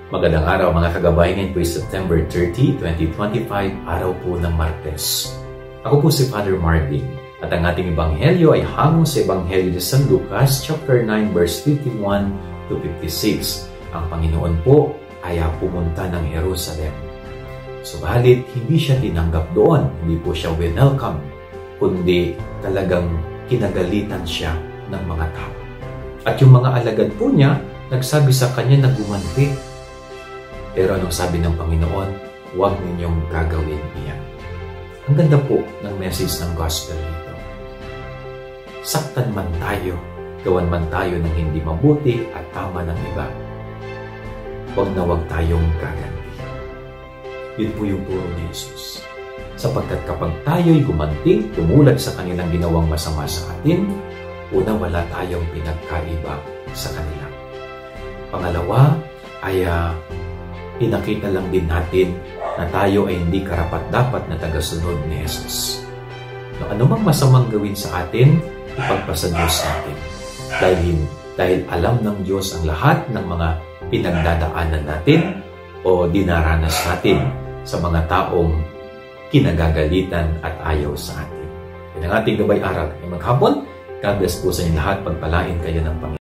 Magandang araw mga kagabayan, po ay September 30, 2025, araw po ng Martes. Ako po si Father Marvin at ang ating ebanghelyo ay hango sa ebanghelyo ni San Lucas chapter 9 verse 51 to 56. Ang Panginoon po ay pumunta ng Jerusalem. Subalit hindi siya tinanggap doon, hindi po siya welcome, kundi talagang kinagalitan siya ng mga tao. At yung mga alagad po niya, nagsabi sa kanya na gumanti. Pero anong sabi ng Panginoon? Huwag ninyong gagawin iyan. Ang ganda po ng message ng gospel nito. Saktan man tayo, gawan man tayo ng hindi mabuti at tama ng iba, huwag na huwag tayong gaganti. Yun po yung turo ni Jesus. Sapagkat kapag tayo'y gumanti, tumulag sa kanilang ginawang masama sa atin, una wala tayong pinagkaiba sa kanila. Pangalawa ay pinakita lang din natin na tayo ay hindi karapat-dapat na tagasunod ni Jesus. No, anumang masamang gawin sa atin, ipagpasa Diyos natin. Dahil alam ng Diyos ang lahat ng mga pinagdadaanan natin o dinaranas natin sa mga taong kinagagalitan at ayaw sa atin. Yan ang ating gabay aral. Maghapon, God bless po sa inyo lahat. Pagpalain kayo ng Panginoon.